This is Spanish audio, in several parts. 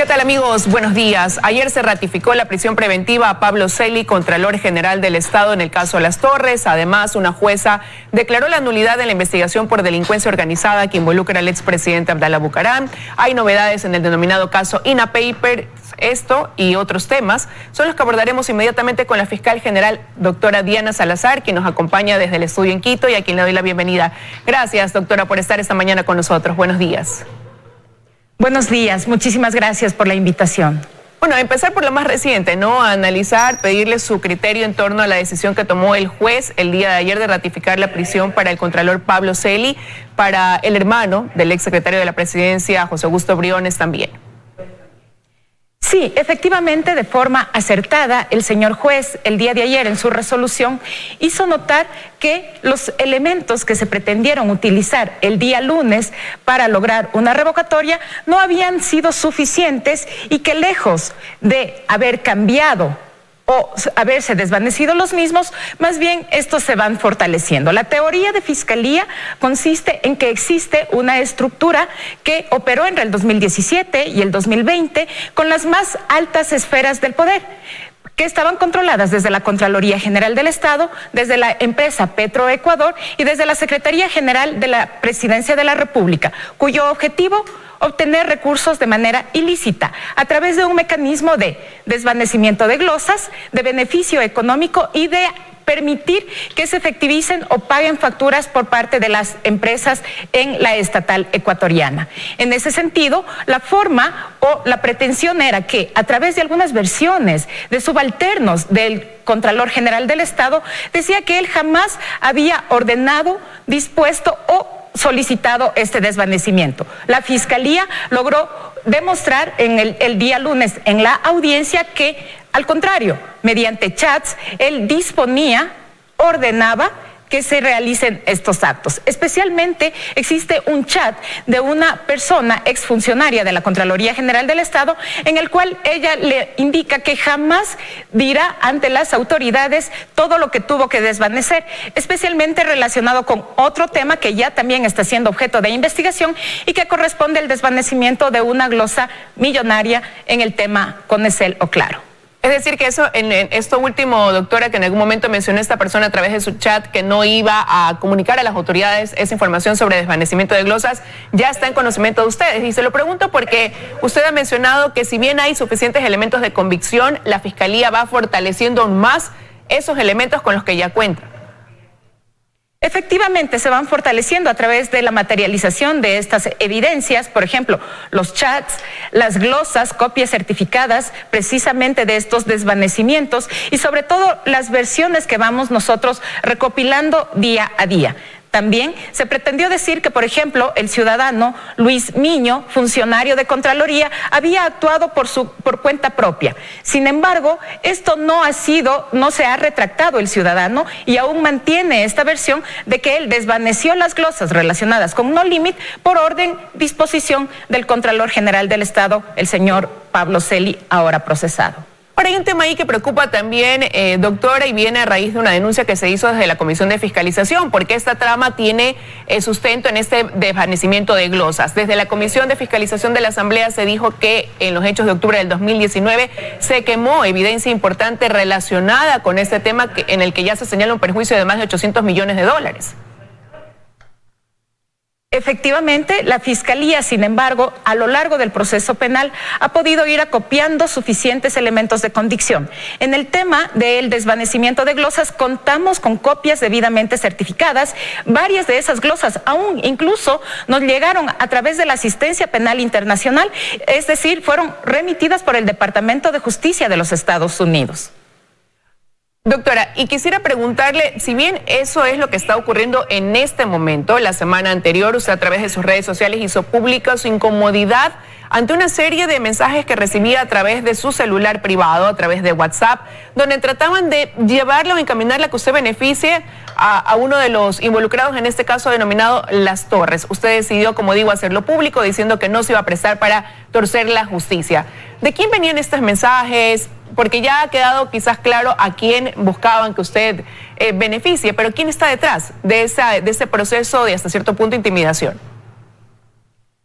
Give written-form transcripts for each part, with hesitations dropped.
¿Qué tal, amigos? Buenos días. Ayer se ratificó la prisión preventiva a Pablo Celi, Contralor General del Estado en el caso Las Torres. Además, una jueza declaró la nulidad de la investigación por delincuencia organizada que involucra al expresidente Abdalá Bucaram. Hay novedades en el denominado caso INA Paper. Esto y otros temas son los que abordaremos inmediatamente con la fiscal general, doctora Diana Salazar, quien nos acompaña desde el estudio en Quito y a quien le doy la bienvenida. Gracias, doctora, por estar esta mañana con nosotros. Buenos días. Buenos días, muchísimas gracias por la invitación. Bueno, empezar por lo más reciente, ¿no? A analizar, pedirle su criterio en torno a la decisión que tomó el juez el día de ayer de ratificar la prisión para el contralor Pablo Celi, para el hermano del exsecretario de la Presidencia, José Augusto Briones, también. Sí, efectivamente, de forma acertada, el señor juez el día de ayer en su resolución hizo notar que los elementos que se pretendieron utilizar el día lunes para lograr una revocatoria no habían sido suficientes y que lejos de haber cambiado o haberse desvanecido los mismos, más bien estos se van fortaleciendo. La teoría de fiscalía consiste en que existe una estructura que operó entre el 2017 y el 2020 con las más altas esferas del poder, que estaban controladas desde la Contraloría General del Estado, desde la empresa Petroecuador y desde la Secretaría General de la Presidencia de la República, cuyo objetivo obtener recursos de manera ilícita a través de un mecanismo de desvanecimiento de glosas, de beneficio económico y de permitir que se efectivicen o paguen facturas por parte de las empresas en la estatal ecuatoriana. En ese sentido, la forma o la pretensión era que a través de algunas versiones de subalternos del Contralor General del Estado, decía que él jamás había ordenado, dispuesto o solicitado este desvanecimiento. La Fiscalía logró demostrar en el día lunes en la audiencia que, al contrario, mediante chats, él disponía, ordenaba que se realicen estos actos. Especialmente existe un chat de una persona exfuncionaria de la Contraloría General del Estado en el cual ella le indica que jamás dirá ante las autoridades todo lo que tuvo que desvanecer, especialmente relacionado con otro tema que ya también está siendo objeto de investigación y que corresponde al desvanecimiento de una glosa millonaria en el tema Conecel o Claro. Es decir, que eso, en esto último, doctora, que en algún momento mencionó esta persona a través de su chat que no iba a comunicar a las autoridades esa información sobre desvanecimiento de glosas, ya está en conocimiento de ustedes. Y se lo pregunto porque usted ha mencionado que si bien hay suficientes elementos de convicción, la Fiscalía va fortaleciendo aún más esos elementos con los que ya cuenta. Efectivamente, se van fortaleciendo a través de la materialización de estas evidencias, por ejemplo, los chats, las glosas, copias certificadas precisamente de estos desvanecimientos y sobre todo las versiones que vamos nosotros recopilando día a día. También se pretendió decir que, por ejemplo, el ciudadano Luis Miño, funcionario de Contraloría, había actuado por cuenta propia. Sin embargo, esto no se ha retractado el ciudadano y aún mantiene esta versión de que él desvaneció las glosas relacionadas con No Limit por orden, disposición del Contralor General del Estado, el señor Pablo Celi, ahora procesado. Ahora hay un tema ahí que preocupa también, doctora, y viene a raíz de una denuncia que se hizo desde la Comisión de Fiscalización, porque esta trama tiene sustento en este desvanecimiento de glosas. Desde la Comisión de Fiscalización de la Asamblea se dijo que en los hechos de octubre del 2019 se quemó evidencia importante relacionada con este tema en el que ya se señala un perjuicio de más de 800 millones de dólares. Efectivamente, la Fiscalía, sin embargo, a lo largo del proceso penal ha podido ir acopiando suficientes elementos de convicción. En el tema del desvanecimiento de glosas contamos con copias debidamente certificadas. Varias de esas glosas aún incluso nos llegaron a través de la asistencia penal internacional, es decir, fueron remitidas por el Departamento de Justicia de los Estados Unidos. Doctora, y quisiera preguntarle, si bien eso es lo que está ocurriendo en este momento, la semana anterior usted a través de sus redes sociales hizo pública su incomodidad ante una serie de mensajes que recibía a través de su celular privado, a través de WhatsApp, donde trataban de llevarla o encaminarla a que usted beneficie a uno de los involucrados, en este caso denominado Las Torres. Usted decidió, como digo, hacerlo público, diciendo que no se iba a prestar para torcer la justicia. ¿De quién venían estos mensajes? Porque ya ha quedado quizás claro a quién buscaban que usted beneficie, pero ¿quién está detrás de ese proceso de hasta cierto punto intimidación?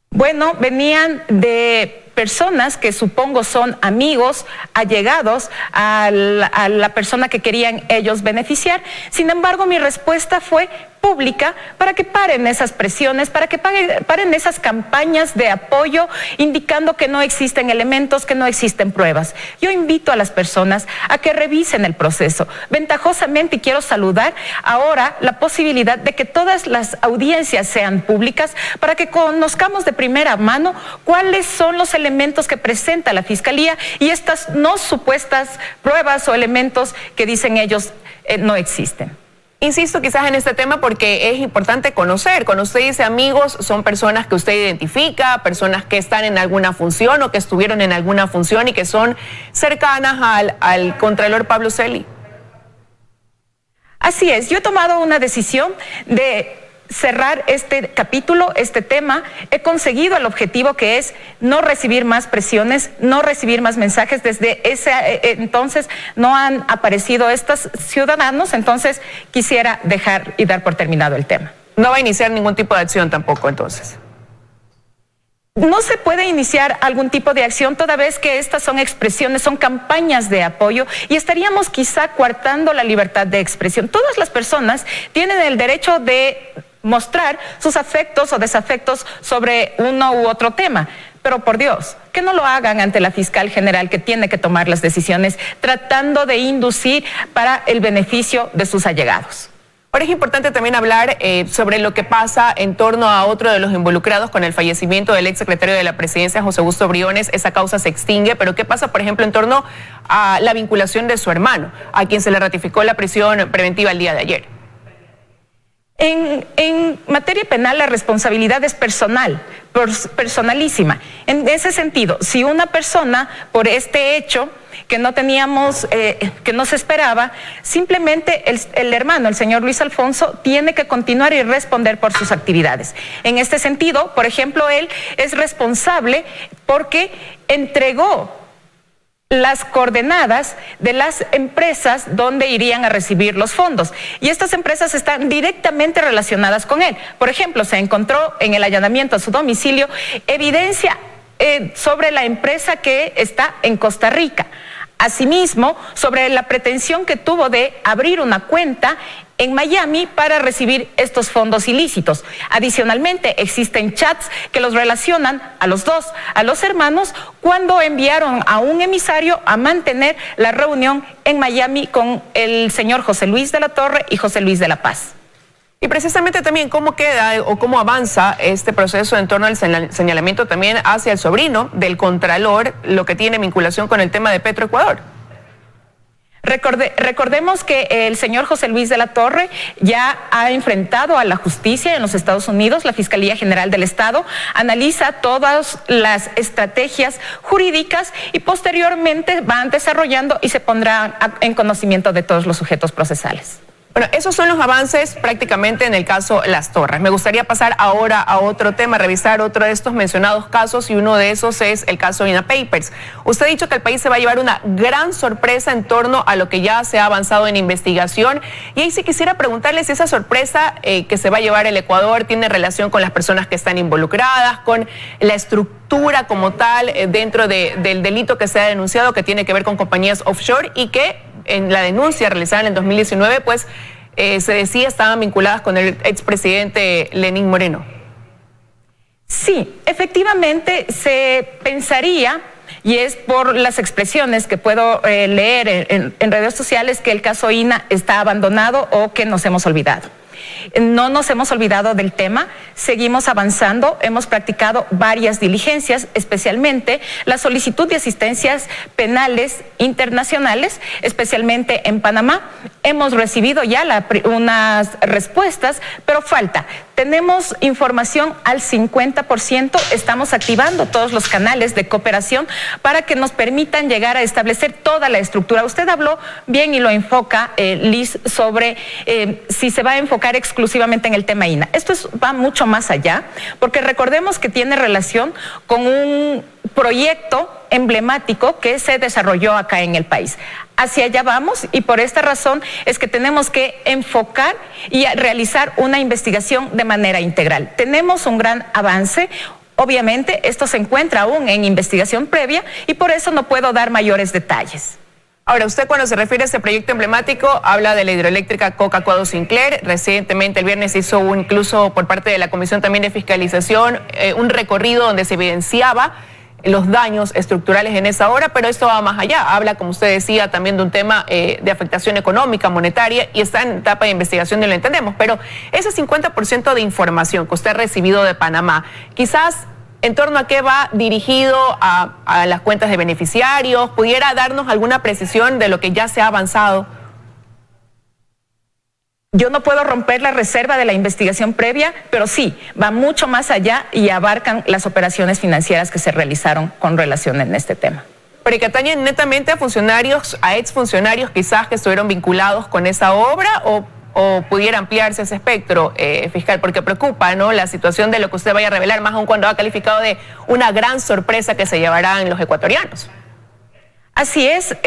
Bueno, venían de personas que supongo son amigos, allegados a la persona que querían ellos beneficiar. Sin embargo, mi respuesta fue pública para que paren esas presiones, para que paren esas campañas de apoyo indicando que no existen elementos, que no existen pruebas. Yo invito a las personas a que revisen el proceso. Ventajosamente, y quiero saludar ahora la posibilidad de que todas las audiencias sean públicas para que conozcamos de primera mano cuáles son los elementos que presenta la Fiscalía y estas no supuestas pruebas o elementos que dicen ellos no existen. Insisto quizás en este tema porque es importante conocer. Cuando usted dice amigos, son personas que usted identifica, personas que están en alguna función o que estuvieron en alguna función y que son cercanas al Contralor Pablo Celi. Así es, yo he tomado una decisión de cerrar este capítulo, este tema. He conseguido el objetivo, que es no recibir más presiones, no recibir más mensajes. Desde ese entonces no han aparecido estos ciudadanos, entonces quisiera dejar y dar por terminado el tema. No va a iniciar ningún tipo de acción tampoco, entonces. No se puede iniciar algún tipo de acción toda vez que estas son expresiones, son campañas de apoyo y estaríamos quizá coartando la libertad de expresión. Todas las personas tienen el derecho de mostrar sus afectos o desafectos sobre uno u otro tema. Pero por Dios, que no lo hagan ante la fiscal general que tiene que tomar las decisiones tratando de inducir para el beneficio de sus allegados. Ahora es importante también hablar sobre lo que pasa en torno a otro de los involucrados con el fallecimiento del exsecretario de la Presidencia, José Augusto Briones. Esa causa se extingue, pero ¿qué pasa, por ejemplo, en torno a la vinculación de su hermano, a quien se le ratificó la prisión preventiva el día de ayer? En materia penal la responsabilidad es personal, personalísima. En ese sentido, si una persona por este hecho que no teníamos, que no se esperaba, simplemente el hermano, el señor Luis Alfonso, tiene que continuar y responder por sus actividades. En este sentido, por ejemplo, él es responsable porque entregó las coordenadas de las empresas donde irían a recibir los fondos. Y estas empresas están directamente relacionadas con él. Por ejemplo, se encontró en el allanamiento a su domicilio evidencia sobre la empresa que está en Costa Rica. Asimismo, sobre la pretensión que tuvo de abrir una cuenta en Miami para recibir estos fondos ilícitos. Adicionalmente, existen chats que los relacionan a los dos, a los hermanos, cuando enviaron a un emisario a mantener la reunión en Miami con el señor José Luis de la Torre y José Luis de la Paz. Y precisamente también cómo queda o cómo avanza este proceso en torno al señalamiento también hacia el sobrino del Contralor, lo que tiene vinculación con el tema de Petroecuador. Recordemos que el señor José Luis de la Torre ya ha enfrentado a la justicia en los Estados Unidos. La Fiscalía General del Estado analiza todas las estrategias jurídicas y posteriormente van desarrollando y se pondrá en conocimiento de todos los sujetos procesales. Bueno, esos son los avances prácticamente en el caso Las Torres. Me gustaría pasar ahora a otro tema, revisar otro de estos mencionados casos, y uno de esos es el caso INA Papers. Usted ha dicho que el país se va a llevar una gran sorpresa en torno a lo que ya se ha avanzado en investigación, y ahí sí quisiera preguntarle si esa sorpresa que se va a llevar el Ecuador tiene relación con las personas que están involucradas, con la estructura como tal dentro del delito que se ha denunciado, que tiene que ver con compañías offshore y que en la denuncia realizada en el 2019, pues se decía estaban vinculadas con el expresidente Lenín Moreno. Sí, efectivamente se pensaría, y es por las expresiones que puedo leer en redes sociales, que el caso INA está abandonado o que nos hemos olvidado. No nos hemos olvidado del tema, seguimos avanzando, hemos practicado varias diligencias, especialmente la solicitud de asistencias penales internacionales, especialmente en Panamá. Hemos recibido ya unas respuestas, pero falta. Tenemos información al 50%, estamos activando todos los canales de cooperación para que nos permitan llegar a establecer toda la estructura. Usted habló bien y lo enfoca, Liz, sobre si se va a enfocar exclusivamente en el tema INA. Esto va mucho más allá, porque recordemos que tiene relación con un proyecto emblemático que se desarrolló acá en el país. Hacia allá vamos, y por esta razón es que tenemos que enfocar y realizar una investigación de manera integral. Tenemos un gran avance, Obviamente, esto se encuentra aún en investigación previa y por eso no puedo dar mayores detalles. Ahora, usted cuando se refiere a este proyecto emblemático habla de la hidroeléctrica Coca-Cola Sinclair. Recientemente, el viernes, hizo incluso por parte de la Comisión también de Fiscalización un recorrido donde se evidenciaba los daños estructurales en esa obra, pero esto va más allá. Habla, como usted decía, también de un tema de afectación económica, monetaria, y está en etapa de investigación y lo entendemos. Pero ese 50% de información que usted ha recibido de Panamá, quizás en torno a qué va dirigido a las cuentas de beneficiarios, ¿pudiera darnos alguna precisión de lo que ya se ha avanzado? Yo no puedo romper la reserva de la investigación previa, pero sí, va mucho más allá y abarcan las operaciones financieras que se realizaron con relación en este tema. Pero que atañen netamente a funcionarios, a exfuncionarios quizás que estuvieron vinculados con esa obra, o pudiera ampliarse ese espectro, fiscal, porque preocupa, ¿no?, la situación de lo que usted vaya a revelar, más aún cuando ha calificado de una gran sorpresa que se llevarán los ecuatorianos. Así es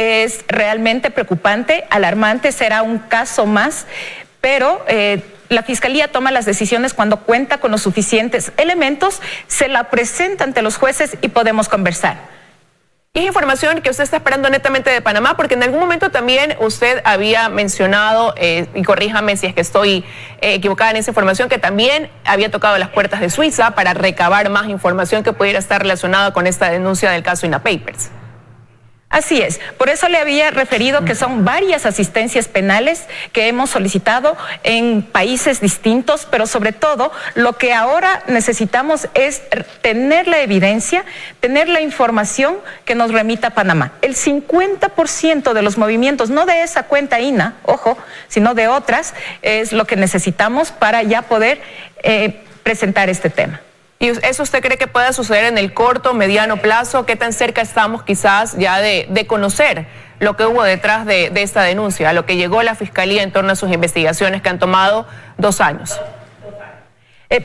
realmente preocupante, alarmante, será un caso más, pero la Fiscalía toma las decisiones cuando cuenta con los suficientes elementos, se la presenta ante los jueces y podemos conversar. ¿Es información que usted está esperando netamente de Panamá? Porque en algún momento también usted había mencionado, y corríjame si es que estoy equivocada en esa información, que también había tocado las puertas de Suiza para recabar más información que pudiera estar relacionada con esta denuncia del caso INA Papers. Así es, por eso le había referido que son varias asistencias penales que hemos solicitado en países distintos, pero sobre todo lo que ahora necesitamos es tener la evidencia, tener la información que nos remita Panamá. El 50% de los movimientos, no de esa cuenta INA, ojo, sino de otras, es lo que necesitamos para ya poder presentar este tema. ¿Y eso usted cree que pueda suceder en el corto, mediano plazo? ¿Qué tan cerca estamos quizás ya de conocer lo que hubo detrás de esta denuncia, a lo que llegó la Fiscalía en torno a sus investigaciones que han tomado 2 años?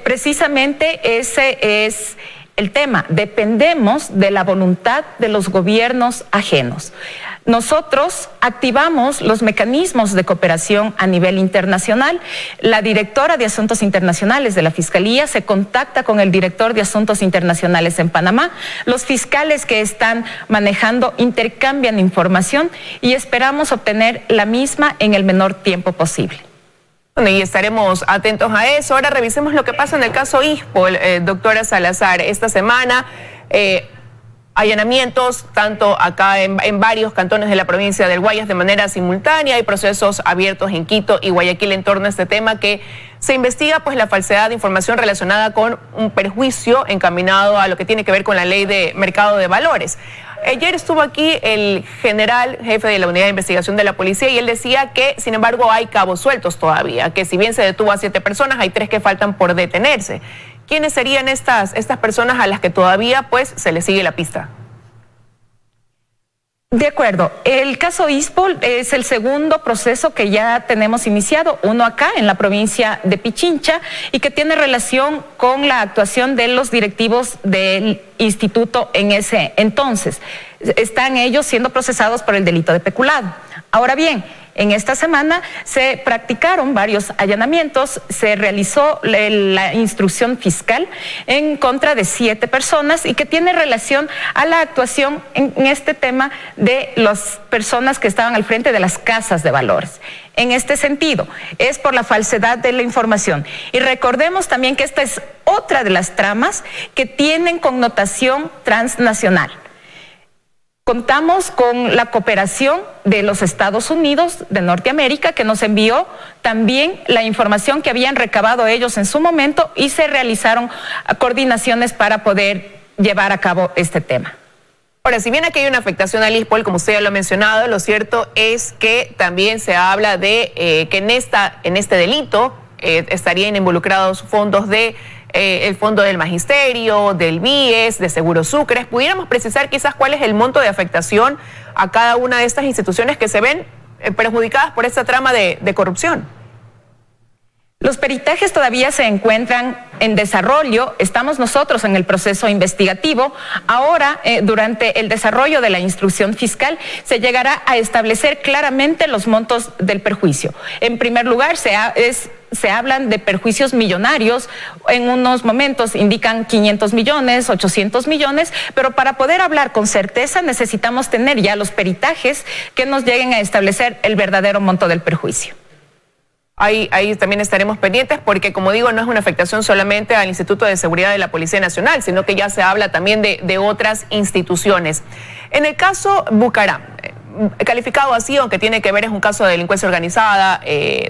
Precisamente ese es el tema. Dependemos de la voluntad de los gobiernos ajenos. Nosotros activamos los mecanismos de cooperación a nivel internacional. La directora de Asuntos Internacionales de la Fiscalía se contacta con el director de Asuntos Internacionales en Panamá. Los fiscales que están manejando intercambian información y esperamos obtener la misma en el menor tiempo posible. Bueno, y estaremos atentos a eso. Ahora revisemos lo que pasa en el caso ISPOL, doctora Salazar. Esta semana allanamientos tanto acá en varios cantones de la provincia del Guayas de manera simultánea. Hay procesos abiertos en Quito y Guayaquil en torno a este tema, que se investiga pues la falsedad de información relacionada con un perjuicio encaminado a lo que tiene que ver con la ley de mercado de valores. Ayer estuvo aquí el general jefe de la unidad de investigación de la policía y él decía que, sin embargo, hay cabos sueltos todavía, que si bien se detuvo a 7 personas, hay 3 que faltan por detenerse. ¿Quiénes serían estas personas a las que todavía pues se les sigue la pista? De acuerdo, el caso ISPOL es el segundo proceso que ya tenemos iniciado, uno acá en la provincia de Pichincha y que tiene relación con la actuación de los directivos del instituto en ese entonces. Están ellos siendo procesados por el delito de peculado. Ahora bien, en esta semana se practicaron varios allanamientos, se realizó la instrucción fiscal en contra de 7 personas y que tiene relación a la actuación en este tema de las personas que estaban al frente de las casas de valores. En este sentido, es por la falsedad de la información. Y recordemos también que esta es otra de las tramas que tienen connotación transnacional. Contamos con la cooperación de los Estados Unidos de Norteamérica, que nos envió también la información que habían recabado ellos en su momento y se realizaron coordinaciones para poder llevar a cabo este tema. Ahora, si bien aquí hay una afectación al ISPOL, como usted ya lo ha mencionado, lo cierto es que también se habla de que en este delito estarían involucrados fondos de el Fondo del Magisterio, del BIES, de Seguro Sucres. ¿Pudiéramos precisar quizás cuál es el monto de afectación a cada una de estas instituciones que se ven perjudicadas por esta trama de corrupción? Los peritajes todavía se encuentran en desarrollo, estamos nosotros en el proceso investigativo. Ahora, durante el desarrollo de la instrucción fiscal, se llegará a establecer claramente los montos del perjuicio. En primer lugar, se hablan de perjuicios millonarios, en unos momentos indican 500 millones, 800 millones, pero para poder hablar con certeza necesitamos tener ya los peritajes que nos lleguen a establecer el verdadero monto del perjuicio. Ahí también estaremos pendientes porque, como digo, no es una afectación solamente al Instituto de Seguridad de la Policía Nacional, sino que ya se habla también de otras instituciones. En el caso Bucaram, calificado así, aunque tiene que ver, es un caso de delincuencia organizada,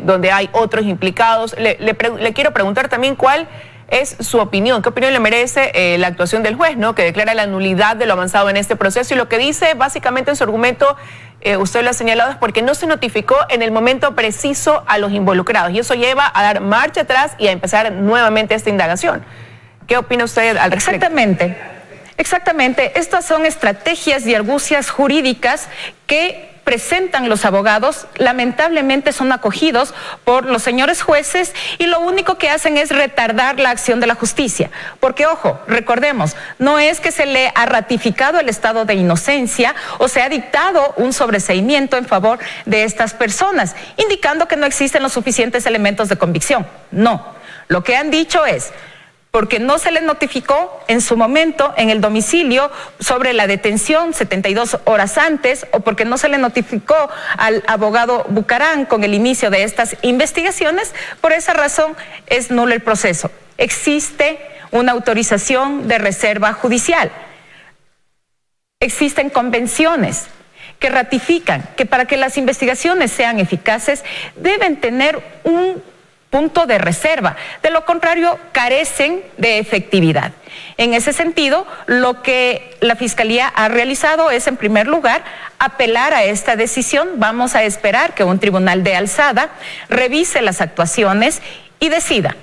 donde hay otros implicados. Le quiero preguntar también cuál es su opinión. ¿Qué opinión le merece la actuación del juez, ¿no?, que declara la nulidad de lo avanzado en este proceso? Y lo que dice básicamente en su argumento, usted lo ha señalado, es porque no se notificó en el momento preciso a los involucrados. Y eso lleva a dar marcha atrás y a empezar nuevamente esta indagación. ¿Qué opina usted al respecto? Exactamente. Estas son estrategias y argucias jurídicas que presentan los abogados, lamentablemente son acogidos por los señores jueces y lo único que hacen es retardar la acción de la justicia. Porque, ojo, recordemos, no es que se le ha ratificado el estado de inocencia o se ha dictado un sobreseimiento en favor de estas personas, indicando que no existen los suficientes elementos de convicción. No, lo que han dicho es, porque no se le notificó en su momento en el domicilio sobre la detención 72 horas antes, o porque no se le notificó al abogado Bucaram con el inicio de estas investigaciones, por esa razón es nulo el proceso. Existe una autorización de reserva judicial. Existen convenciones que ratifican que para que las investigaciones sean eficaces deben tener un punto de reserva, de lo contrario carecen de efectividad. En ese sentido, lo que la Fiscalía ha realizado es, en primer lugar, apelar a esta decisión. Vamos a esperar que un tribunal de alzada revise las actuaciones y decida.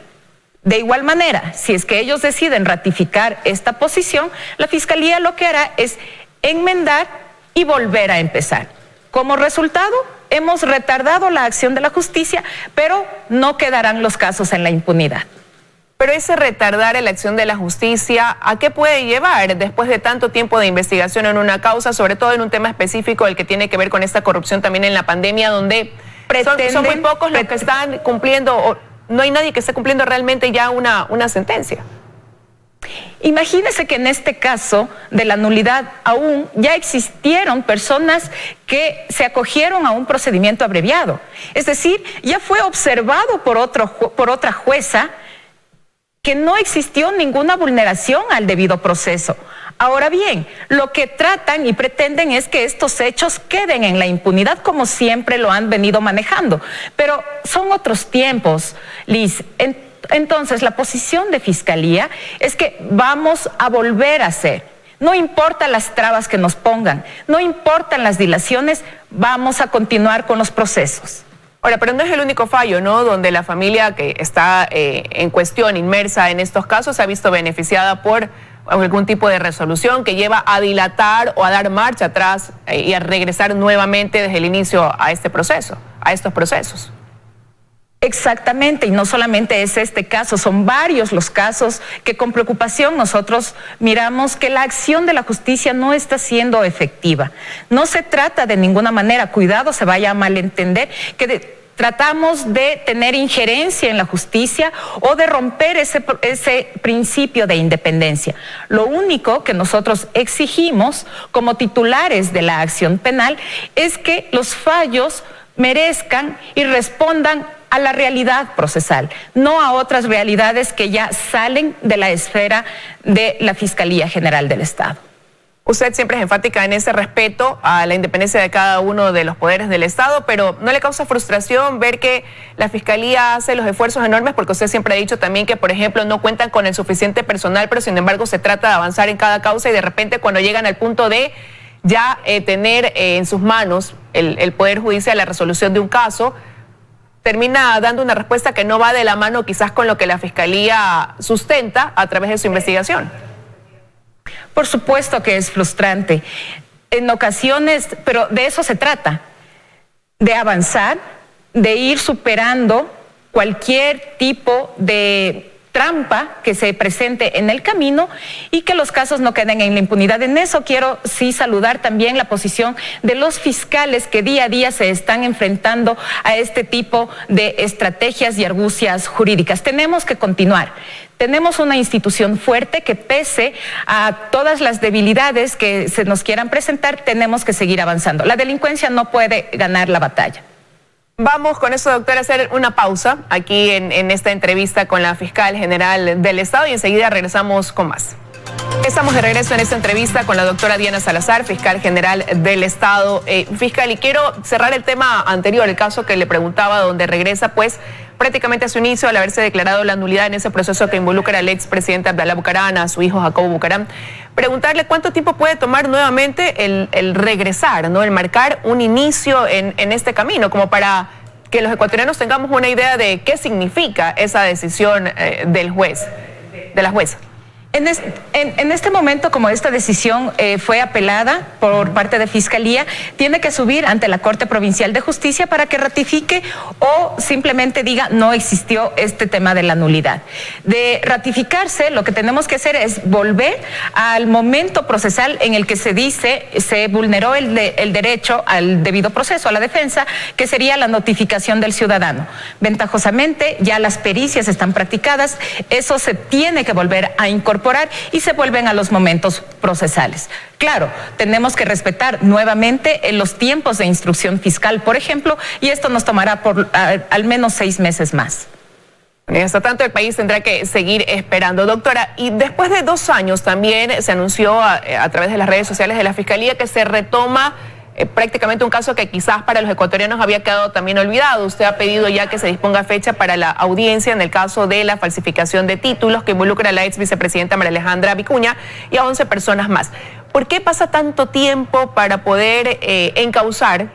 De igual manera, si es que ellos deciden ratificar esta posición, la Fiscalía lo que hará es enmendar y volver a empezar. Como resultado, hemos retardado la acción de la justicia, pero no quedarán los casos en la impunidad. Pero ese retardar en la acción de la justicia, ¿a qué puede llevar después de tanto tiempo de investigación en una causa, sobre todo en un tema específico, el que tiene que ver con esta corrupción también en la pandemia, donde son muy pocos los que están cumpliendo, o no hay nadie que esté cumpliendo realmente ya una sentencia? Imagínese que en este caso de la nulidad aún ya existieron personas que se acogieron a un procedimiento abreviado. Es decir, ya fue observado por otra jueza que no existió ninguna vulneración al debido proceso. Ahora bien, lo que tratan y pretenden es que estos hechos queden en la impunidad como siempre lo han venido manejando. Pero son otros tiempos, Liz. Entonces, la posición de Fiscalía es que vamos a volver a hacer. No importa las trabas que nos pongan, no importan las dilaciones, vamos a continuar con los procesos. Ahora, pero no es el único fallo, ¿no?, donde la familia que está en cuestión, inmersa en estos casos, se ha visto beneficiada por algún tipo de resolución que lleva a dilatar o a dar marcha atrás y a regresar nuevamente desde el inicio a este proceso, a estos procesos. Exactamente, y no solamente es este caso, son varios los casos que con preocupación nosotros miramos que la acción de la justicia no está siendo efectiva. No se trata de ninguna manera, cuidado, se vaya a malentender, que tratamos de tener injerencia en la justicia o de romper ese principio de independencia. Lo único que nosotros exigimos como titulares de la acción penal es que los fallos merezcan y respondan a la realidad procesal, no a otras realidades que ya salen de la esfera de la Fiscalía General del Estado. Usted siempre es enfática en ese respeto a la independencia de cada uno de los poderes del Estado, pero ¿no le causa frustración ver que la Fiscalía hace los esfuerzos enormes? Porque usted siempre ha dicho también que, por ejemplo, no cuentan con el suficiente personal, pero sin embargo se trata de avanzar en cada causa y de repente cuando llegan al punto de ya tener en sus manos el Poder Judicial la resolución de un caso, termina dando una respuesta que no va de la mano quizás con lo que la Fiscalía sustenta a través de su investigación? Por supuesto que es frustrante. En ocasiones, pero de eso se trata, de avanzar, de ir superando cualquier tipo de trampa que se presente en el camino y que los casos no queden en la impunidad. En eso quiero sí saludar también la posición de los fiscales que día a día se están enfrentando a este tipo de estrategias y argucias jurídicas. Tenemos que continuar. Tenemos una institución fuerte que, pese a todas las debilidades que se nos quieran presentar, tenemos que seguir avanzando. La delincuencia no puede ganar la batalla. Vamos con eso, doctora, a hacer una pausa aquí en esta entrevista con la fiscal general del Estado y enseguida regresamos con más. Estamos de regreso en esta entrevista con la doctora Diana Salazar, fiscal general del Estado. Fiscal, y quiero cerrar el tema anterior, el caso que le preguntaba, donde regresa pues prácticamente a su inicio al haberse declarado la nulidad en ese proceso que involucra al expresidente Abdalá Bucaram, a su hijo Jacobo Bucaram. Preguntarle cuánto tiempo puede tomar nuevamente el regresar, ¿no? El marcar un inicio en este camino, como para que los ecuatorianos tengamos una idea de qué significa esa decisión del juez, de la jueza. En este momento, como esta decisión fue apelada por parte de Fiscalía, tiene que subir ante la Corte Provincial de Justicia para que ratifique o simplemente diga no existió este tema de la nulidad. De ratificarse, lo que tenemos que hacer es volver al momento procesal en el que se dice se vulneró el derecho al debido proceso, a la defensa, que sería la notificación del ciudadano. Ventajosamente, ya las pericias están practicadas, eso se tiene que volver a incorporar y se vuelven a los momentos procesales. Claro, tenemos que respetar nuevamente los tiempos de instrucción fiscal, por ejemplo, y esto nos tomará por al menos 6 meses más. Hasta tanto el país tendrá que seguir esperando. Doctora, y después de 2 años también se anunció a través de las redes sociales de la Fiscalía que se retoma prácticamente un caso que quizás para los ecuatorianos había quedado también olvidado. Usted ha pedido ya que se disponga fecha para la audiencia en el caso de la falsificación de títulos que involucra a la ex vicepresidenta María Alejandra Vicuña y a 11 personas más. ¿Por qué pasa tanto tiempo para poder encauzar,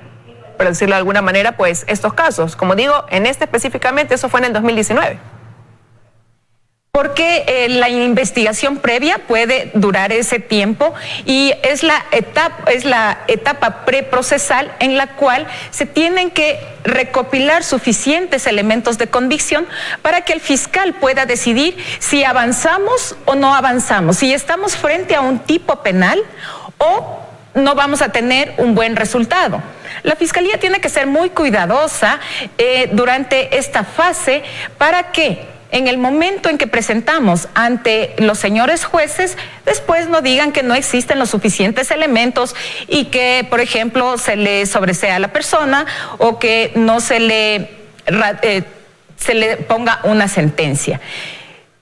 por decirlo de alguna manera, pues estos casos? Como digo, en este específicamente, eso fue en el 2019. Porque la investigación previa puede durar ese tiempo y es la etapa preprocesal en la cual se tienen que recopilar suficientes elementos de convicción para que el fiscal pueda decidir si avanzamos o no avanzamos, si estamos frente a un tipo penal o no vamos a tener un buen resultado. La Fiscalía tiene que ser muy cuidadosa durante esta fase para que en el momento en que presentamos ante los señores jueces, después no digan que no existen los suficientes elementos y que, por ejemplo, se le sobresea a la persona o que no se le ponga una sentencia.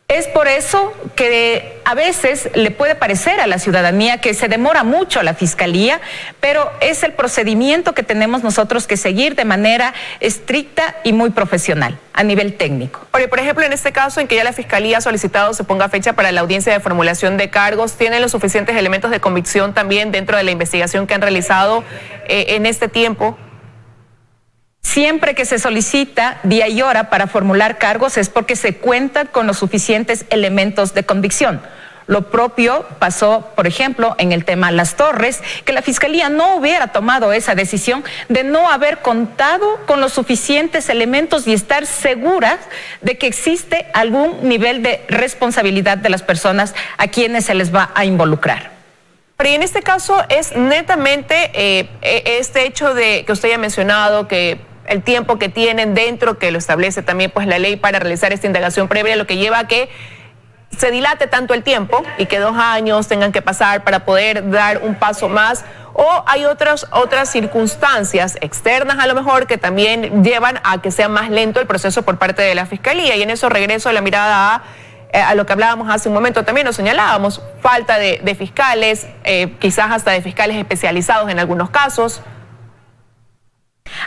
Es por eso que a veces le puede parecer a la ciudadanía que se demora mucho la Fiscalía, pero es el procedimiento que tenemos nosotros que seguir de manera estricta y muy profesional a nivel técnico. Oye, por ejemplo, en este caso en que ya la Fiscalía ha solicitado se ponga fecha para la audiencia de formulación de cargos, ¿tienen los suficientes elementos de convicción también dentro de la investigación que han realizado en este tiempo? Siempre que se solicita día y hora para formular cargos es porque se cuentan con los suficientes elementos de convicción. Lo propio pasó, por ejemplo, en el tema Las Torres, que la Fiscalía no hubiera tomado esa decisión de no haber contado con los suficientes elementos y estar seguras de que existe algún nivel de responsabilidad de las personas a quienes se les va a involucrar. Pero y en este caso es netamente este hecho de que usted ya ha mencionado que el tiempo que tienen dentro, que lo establece también pues la ley para realizar esta indagación previa, lo que lleva a que se dilate tanto el tiempo y que 2 años tengan que pasar para poder dar un paso más, o hay otras circunstancias externas a lo mejor que también llevan a que sea más lento el proceso por parte de la Fiscalía. Y en eso regreso la mirada a lo que hablábamos hace un momento, también nos señalábamos, falta de fiscales, quizás hasta de fiscales especializados en algunos casos.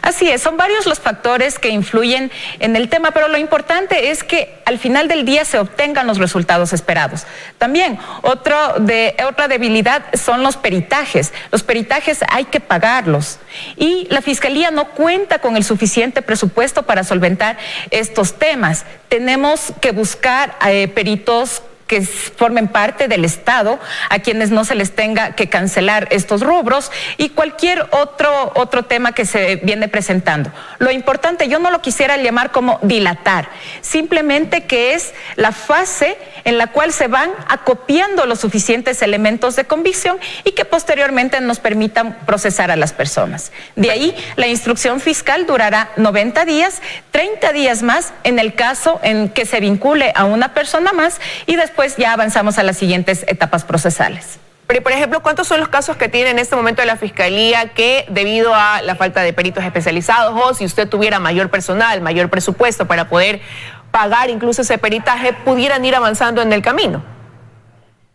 Así es, son varios los factores que influyen en el tema, pero lo importante es que al final del día se obtengan los resultados esperados. También otra debilidad son los peritajes. Los peritajes hay que pagarlos y la Fiscalía no cuenta con el suficiente presupuesto para solventar estos temas. Tenemos que buscar peritos que formen parte del Estado, a quienes no se les tenga que cancelar estos rubros y cualquier otro tema que se viene presentando. Lo importante, yo no lo quisiera llamar como dilatar, simplemente que es la fase en la cual se van acopiando los suficientes elementos de convicción y que posteriormente nos permitan procesar a las personas. De ahí, la instrucción fiscal durará 90 días, 30 días más en el caso en que se vincule a una persona más y después ya avanzamos a las siguientes etapas procesales. Pero, por ejemplo, ¿cuántos son los casos que tiene en este momento la Fiscalía que debido a la falta de peritos especializados o si usted tuviera mayor personal, mayor presupuesto para poder pagar incluso ese peritaje, pudieran ir avanzando en el camino?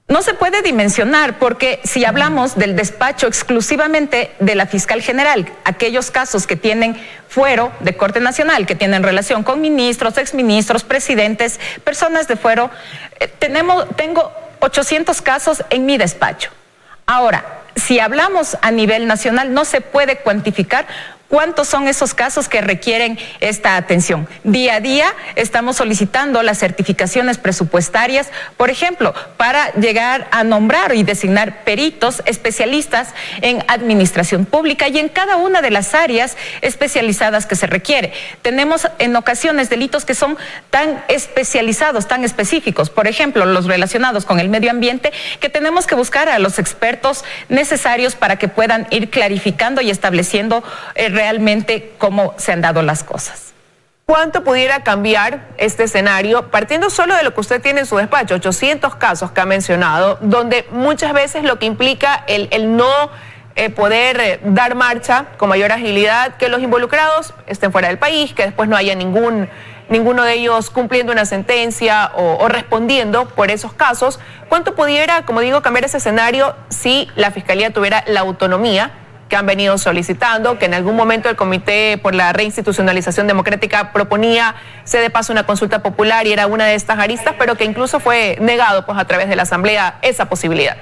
No se puede dimensionar porque si hablamos del despacho exclusivamente de la fiscal general, aquellos casos que tienen fuero de Corte Nacional, que tienen relación con ministros, exministros, presidentes, personas de fuero, tengo 800 casos en mi despacho. Ahora, si hablamos a nivel nacional, no se puede cuantificar ¿cuántos son esos casos que requieren esta atención? Día a día estamos solicitando las certificaciones presupuestarias, por ejemplo, para llegar a nombrar y designar peritos especialistas en administración pública y en cada una de las áreas especializadas que se requiere. Tenemos en ocasiones delitos que son tan especializados, tan específicos, por ejemplo, los relacionados con el medio ambiente, que tenemos que buscar a los expertos necesarios para que puedan ir clarificando y estableciendo realmente cómo se han dado las cosas. ¿Cuánto pudiera cambiar este escenario partiendo solo de lo que usted tiene en su despacho? 800 casos que ha mencionado, donde muchas veces lo que implica el no poder dar marcha con mayor agilidad, que los involucrados estén fuera del país, que después no haya ninguno de ellos cumpliendo una sentencia o respondiendo por esos casos. ¿Cuánto pudiera, como digo, cambiar ese escenario si la Fiscalía tuviera la autonomía que han venido solicitando, que en algún momento el Comité por la Reinstitucionalización Democrática proponía, se de paso una consulta popular y era una de estas aristas, pero que incluso fue negado pues a través de la Asamblea esa posibilidad?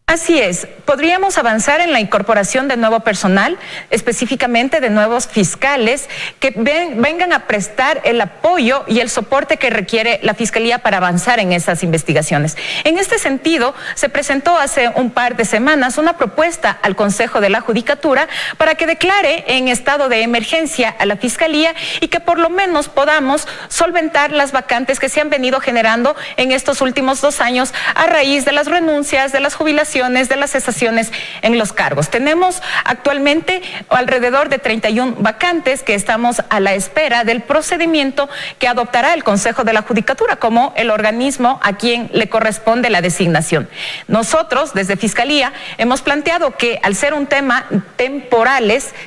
Así es, podríamos avanzar en la incorporación de nuevo personal, específicamente de nuevos fiscales que vengan a prestar el apoyo y el soporte que requiere la Fiscalía para avanzar en esas investigaciones. En este sentido, se presentó hace un par de semanas una propuesta al Consejo de la Judicatura para que declare en estado de emergencia a la Fiscalía y que por lo menos podamos solventar las vacantes que se han venido generando en estos últimos 2 años a raíz de las renuncias, de las jubilaciones, de las cesaciones en los cargos. Tenemos actualmente alrededor de 31 vacantes que estamos a la espera del procedimiento que adoptará el Consejo de la Judicatura como el organismo a quien le corresponde la designación. Nosotros, desde Fiscalía, hemos planteado que al ser un tema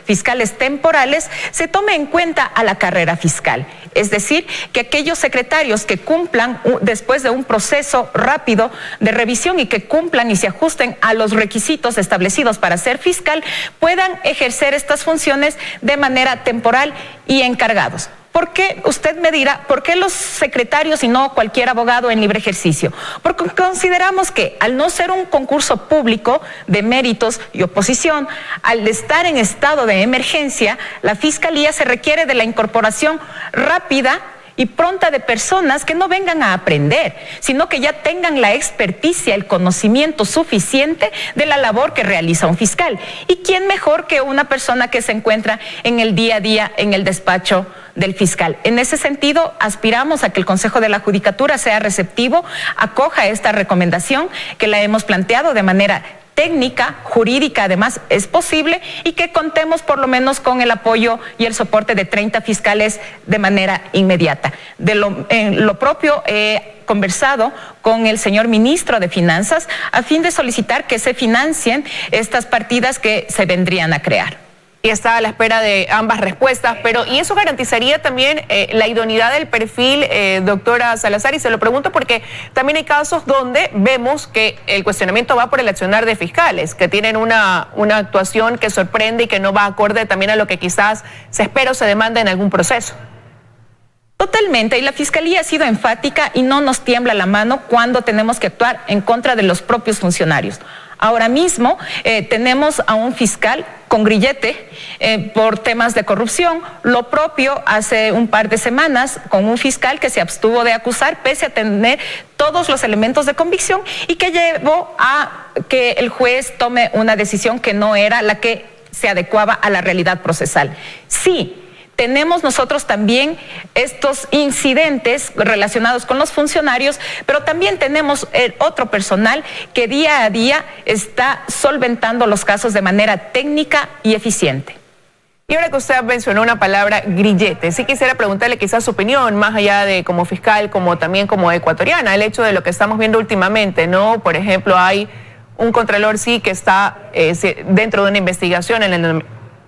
fiscales temporales, se tome en cuenta a la carrera fiscal. Es decir, que aquellos secretarios que cumplan después de un proceso rápido de revisión y que cumplan y se ajusten a los requisitos establecidos para ser fiscal, puedan ejercer estas funciones de manera temporal y encargados. ¿Por qué? Usted me dirá, ¿por qué los secretarios y no cualquier abogado en libre ejercicio? Porque consideramos que al no ser un concurso público de méritos y oposición, al estar en estado de emergencia, la Fiscalía se requiere de la incorporación rápida y pronta de personas que no vengan a aprender, sino que ya tengan la experticia, el conocimiento suficiente de la labor que realiza un fiscal. ¿Y quién mejor que una persona que se encuentra en el día a día en el despacho del fiscal? En ese sentido, aspiramos a que el Consejo de la Judicatura sea receptivo, acoja esta recomendación que la hemos planteado de manera técnica, jurídica, además es posible, y que contemos por lo menos con el apoyo y el soporte de 30 fiscales de manera inmediata. En lo propio he conversado con el señor ministro de Finanzas a fin de solicitar que se financien estas partidas que se vendrían a crear. Y está a la espera de ambas respuestas, pero ¿y eso garantizaría también la idoneidad del perfil, doctora Salazar? Y se lo pregunto porque también hay casos donde vemos que el cuestionamiento va por el accionar de fiscales, que tienen una actuación que sorprende y que no va acorde también a lo que quizás se espera o se demanda en algún proceso. Totalmente, y la Fiscalía ha sido enfática y no nos tiembla la mano cuando tenemos que actuar en contra de los propios funcionarios. Ahora mismo tenemos a un fiscal con grillete por temas de corrupción. Lo propio hace un par de semanas con un fiscal que se abstuvo de acusar pese a tener todos los elementos de convicción y que llevó a que el juez tome una decisión que no era la que se adecuaba a la realidad procesal. Sí, tenemos nosotros también estos incidentes relacionados con los funcionarios, pero también tenemos otro personal que día a día está solventando los casos de manera técnica y eficiente. Y ahora que usted mencionó una palabra, grillete, sí quisiera preguntarle quizás su opinión, más allá de como fiscal, como también como ecuatoriana, el hecho de lo que estamos viendo últimamente, ¿no? Por ejemplo, hay un contralor sí que está dentro de una investigación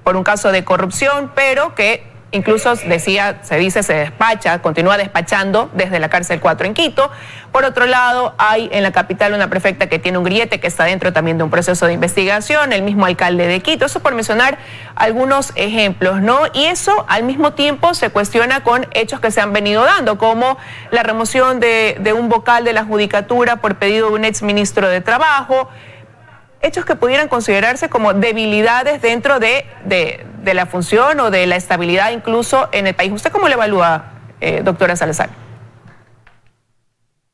por un caso de corrupción, pero que incluso se despacha, continúa despachando desde la cárcel 4 en Quito. Por otro lado, hay en la capital una prefecta que tiene un grillete que está dentro también de un proceso de investigación, el mismo alcalde de Quito. Eso por mencionar algunos ejemplos, ¿no? Y eso al mismo tiempo se cuestiona con hechos que se han venido dando, como la remoción de un vocal de la judicatura por pedido de un exministro de Trabajo, hechos que pudieran considerarse como debilidades dentro de la función o de la estabilidad incluso en el país. ¿Usted cómo lo evalúa, doctora Salazar?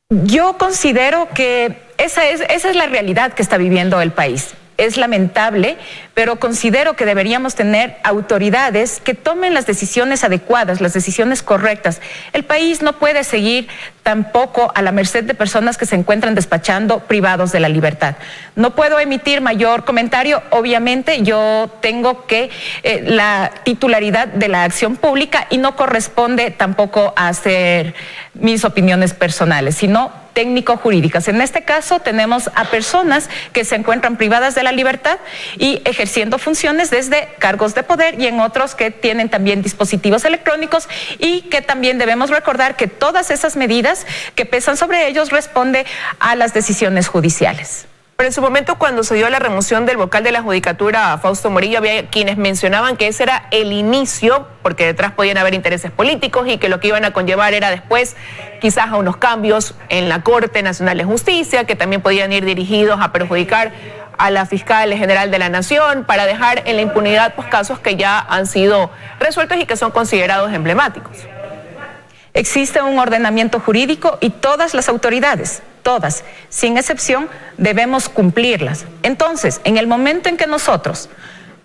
Yo considero que esa es la realidad que está viviendo el país. Es lamentable, pero considero que deberíamos tener autoridades que tomen las decisiones adecuadas, las decisiones correctas. El país no puede seguir tampoco a la merced de personas que se encuentran despachando privados de la libertad. No puedo emitir mayor comentario. Obviamente yo tengo que la titularidad de la acción pública y no corresponde tampoco a hacer mis opiniones personales, sino técnico-jurídicas. En este caso tenemos a personas que se encuentran privadas de la libertad y ejerciendo funciones desde cargos de poder, y en otros que tienen también dispositivos electrónicos, y que también debemos recordar que todas esas medidas que pesan sobre ellos responden a las decisiones judiciales. Pero en su momento, cuando se dio la remoción del vocal de la judicatura, Fausto Morillo, había quienes mencionaban que ese era el inicio, porque detrás podían haber intereses políticos y que lo que iban a conllevar era después quizás a unos cambios en la Corte Nacional de Justicia, que también podían ir dirigidos a perjudicar a la fiscal general de la Nación para dejar en la impunidad pues, casos que ya han sido resueltos y que son considerados emblemáticos. Existe un ordenamiento jurídico y todas las autoridades, todas, sin excepción, debemos cumplirlas. Entonces, en el momento en que nosotros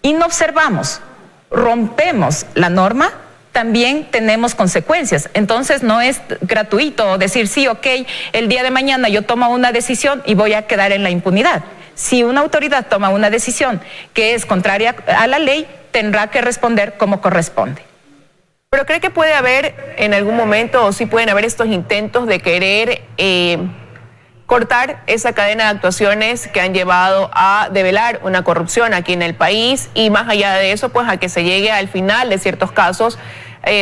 inobservamos, rompemos la norma, también tenemos consecuencias. Entonces no es gratuito decir sí, ok, el día de mañana yo tomo una decisión y voy a quedar en la impunidad. Si una autoridad toma una decisión que es contraria a la ley, tendrá que responder como corresponde. ¿Pero cree que puede haber en algún momento, o sí pueden haber estos intentos de querer cortar esa cadena de actuaciones que han llevado a develar una corrupción aquí en el país, y más allá de eso, pues a que se llegue al final de ciertos casos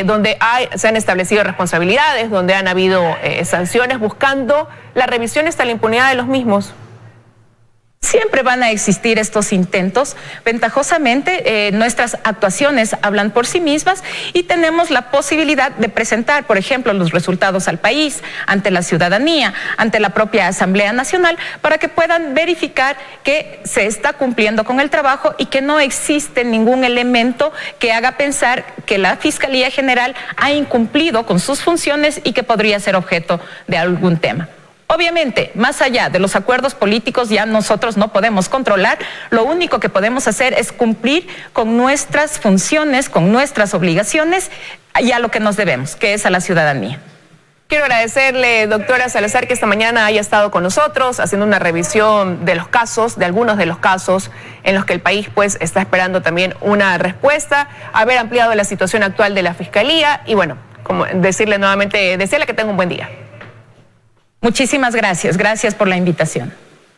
donde se han establecido responsabilidades, donde han habido sanciones, buscando la revisión hasta la impunidad de los mismos? Siempre van a existir estos intentos. Ventajosamente, nuestras actuaciones hablan por sí mismas y tenemos la posibilidad de presentar, por ejemplo, los resultados al país, ante la ciudadanía, ante la propia Asamblea Nacional, para que puedan verificar que se está cumpliendo con el trabajo y que no existe ningún elemento que haga pensar que la Fiscalía General ha incumplido con sus funciones y que podría ser objeto de algún tema. Obviamente, más allá de los acuerdos políticos, ya nosotros no podemos controlar. Lo único que podemos hacer es cumplir con nuestras funciones, con nuestras obligaciones y a lo que nos debemos, que es a la ciudadanía. Quiero agradecerle, doctora Salazar, que esta mañana haya estado con nosotros haciendo una revisión de los casos, de algunos de los casos en los que el país pues está esperando también una respuesta, haber ampliado la situación actual de la Fiscalía y bueno, como decirle nuevamente, desearle que tenga un buen día. Muchísimas gracias. Gracias por la invitación.